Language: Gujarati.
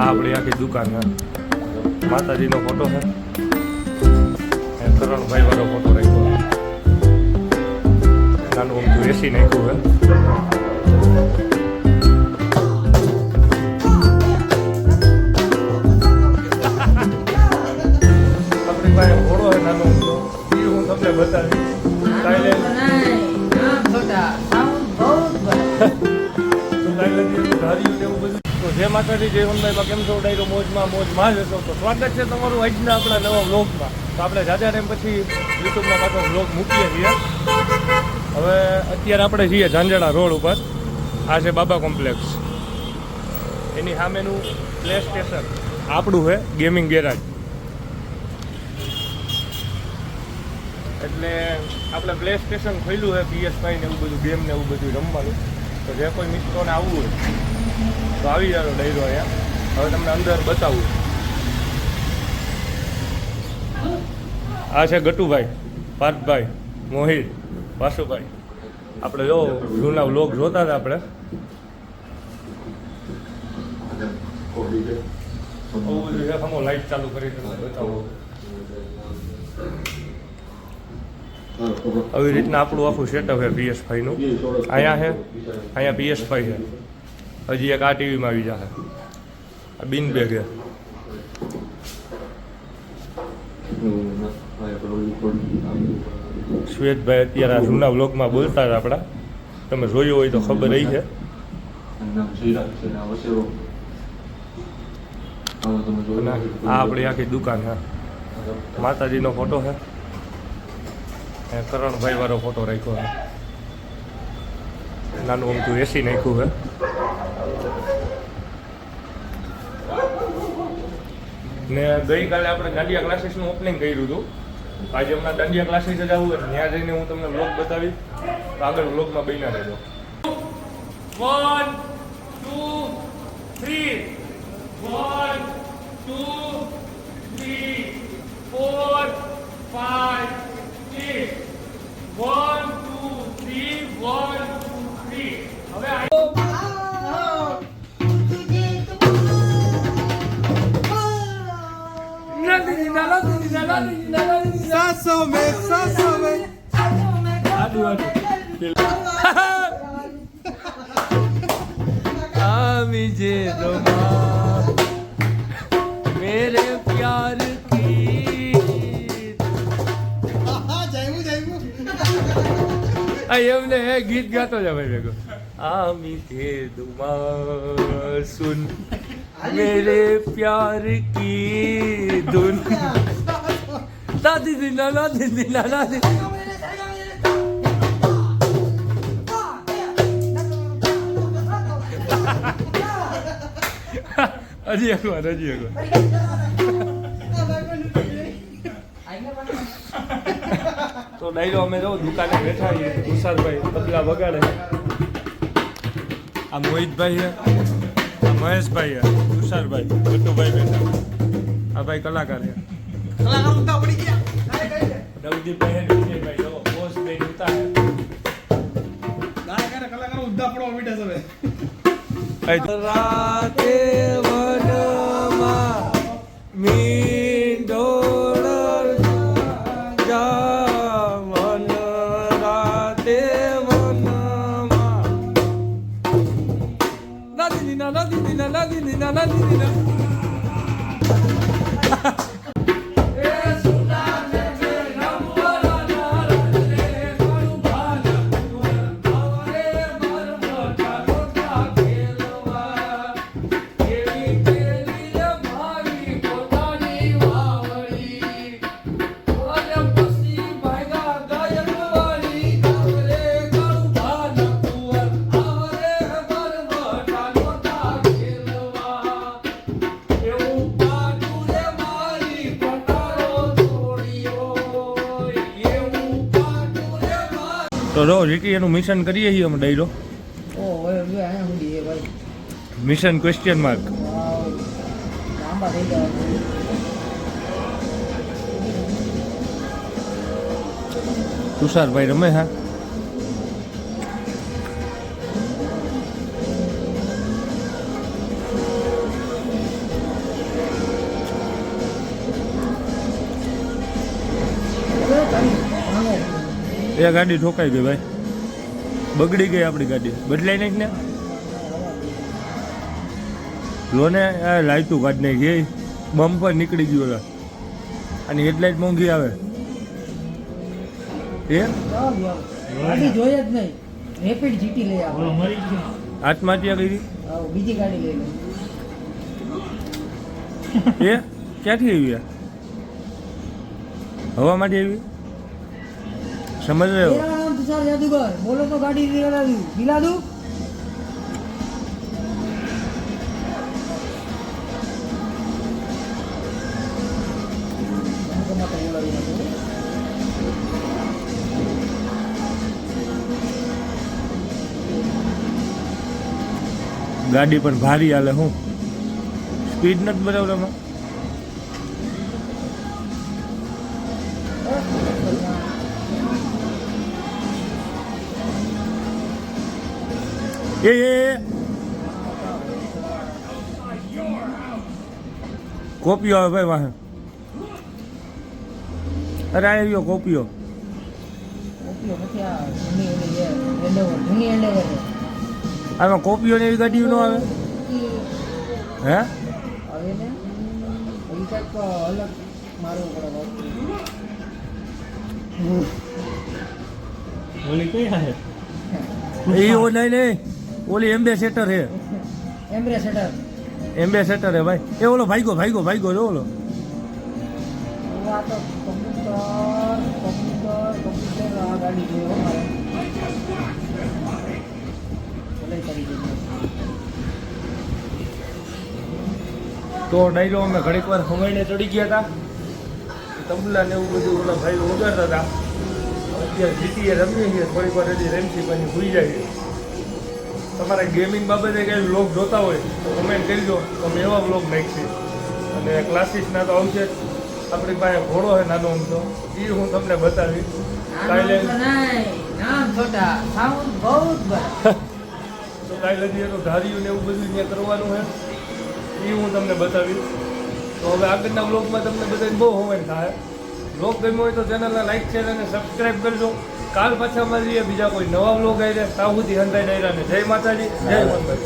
આ આપણી આખી દુકાન છે. માતાજીનો ફોટો છે. કરણભાઈ વાળો ફોટો રાખ્યો. નાનું અમથું એસી નાખ્યું છે. આપણી પાસે ઘોડો છે નાનો અમથો. એ હું તમને બતાવીશ. જય માતાજી, જય હનુમાનમાં. કેમ છો? ડાયરો મોજમાં જ હતો. તો સ્વાગત છે તમારું આજના આપણા નવા વ્લોગમાં. તો આપણે જાજા ટાઈમ પછી યુટ્યુબમાં પાછો વ્લોગ મૂકીએ છીએ. હવે અત્યારે આપણે છીએ ઝાંઝડા રોડ ઉપર. આ છે બાબા કોમ્પ્લેક્સ. એની સામેનું પ્લે સ્ટેશન આપણું છે ગેમિંગ ગેરાજ. એટલે આપણે પ્લે સ્ટેશન ખોલ્યું છે PS5 ને એવું બધું ગેમ ને એવું બધું રમવાનું. તો જે કોઈ મિત્રોને આવવું હોય તો આવી જાવ ડાયરો અહીંયા. હવે તમને અંદર બતાવું. આ છે ગટુભાઈ, પાર્થભાઈ, મોહિત, વાસુભાઈ. આપણે જો જૂના વ્લોગ જોતા હતા આપણે. લાઈટ ચાલુ કરી બતાવો. આવી રીતના આપણું આખું સેટઅપ છે PS5 નું. અહીંયા છે, અહીંયા PS5 છે. હજી એક આ ટીવીમાં આવી જશે. આ બિન બેગ છે. શ્વેતભાઈ અત્યારે આ જૂના વ્લોગમાં બોલતા હતા આપણા. તમે જોયું હોય તો ખબર રહી છે. આ આપણી આખી દુકાન છે. માતાજીનો ફોટો છે. કરણભાઈ વાળો ફોટો રાખ્યો છે. નાનું અમથું એસી નાખ્યું છે. ને ગઈકાલે આપણે દાંડિયા ક્લાસીસનું ઓપનિંગ કર્યું હતું. આજે હમણાં દાંડિયા ક્લાસીસ જ આવું હોય ત્યાં જઈને હું તમને વ્લોગ બતાવી. તો આગળ વ્લોગમાં બન્યા રહેજો. 1 2 3 1 2 3 4 5 6 1 2 3 1 2 3. હવે मेरे प्यार की એમને ગીત ગાતો જ ભાઈ ભેગો. આમી તે દુમા સુન मेरे प्यार की धुन. दादी दीना दादी दीना दादी. હજી એકવાર. તો ડાયરો અમે જો દુકાને બેઠા છીએ. તુષારભાઈ તબલા વગાડે. આ મોહિતભાઈ છે, આ મહેશભાઈ છે, તુષારભાઈ, ગટુભાઈ બેઠા. આ ભાઈ કલાકાર છે. નવદીપભાઈ છે, વિજયભાઈ જો બોસ ભાઈ ઉતા છે. કલાકારો ઉદ્દા પડવા મીઠા સવે. રાતે વનમાં મીંઢોળ જાવન રાતે વનમાં. નાદી દીના નાદી દીના નાદી દીના નાદી દીના. તો રો રીટી એનું મિશન કરીએ છીએ અમે ડાયરો. Mission question mark. તુષારભાઈ રમે હા. એ ગાડી ઠોકાઈ ગઈ ભાઈ, બગડી ગઈ આપણી ગાડી, બદલાઈ નાખ ને લોને લાઈટું કાઢી નાખી, બમ્પર નીકળી ગયું ઓલા, અને હેડલાઇટ મોંઘી આવે એ ગાડી જોઈએ જ નહીં, રેપિડ જીટી લઈ આવો. આત્મહત્યા કરી બીજી ગાડી લઈ લો. એ ક્યાંથી આવી આ? હવામાંથી આવી? સમજ રહ્યો? તેરા નામ તુષાર જાદુગર, બોલો તો ગાડી દિલા દઉં. ગાડી પણ ભારી હાલે, હું સ્પીડ નથી બરાબર એમાં. એ કોપીઓ આવે ભાઈ વાહે. અરે આવ્યો કોપીઓ. જૂની એન્ડેવર આમાં કોપીઓ ને એવી ગાડીઓ ન આવે હે? હવે ને એ કંઈક અલગ મારવું પડે. ઓલી કઈ આવે? એ ઓ નહીં, ઓલી એમ્બેસેટર હે. એમ્બેસેટર હે ભાઈ. એ ઓલો ભાઈગો જો ઓલો. આ તો કમ્પ્યુટર આ ગાડી જોયો મારે. તો ડાયરો અમે ઘડીક વાર હવાઈને ચડી ગયા હતા, તબલા ને એવું બધું ઓલા ભાઈ વગાડતા હતા. અત્યારે જીટીએ રમીએ છીએ, થોડીક વાર હજી રમશી પછી ભૂલી જાય. તમારે ગેમિંગ બાબતે કંઈ વ્લોગ જોતા હોય તો કમેન્ટ કરજો, તો અમે એવા વ્લોગ નાખીએ. અને ક્લાસીસના તો આવશે જ. આપણી પાસે ઘોડો હોય નાનો અમથો, એ હું તમને બતાવીશ. કાલે તો કાલે હજી એનું ધાર્યું ને એવું બધું ત્યાં કરવાનું છે, એ હું તમને બતાવીશ. તો હવે આગળના વ્લોગમાં તમને બધાને બહુ હોવાય થાય. વ્લોગ ગમ્યો હોય તો ચેનલને લાઈક શેર અને સબસ્ક્રાઈબ કરજો. કાલ પાછા મળીએ બીજા કોઈ નવા વ્લોગ આવી રહ્યા. ત્યાં સુધી હંધાઈ ડાયરાને જય માતાજી, જય વંદન.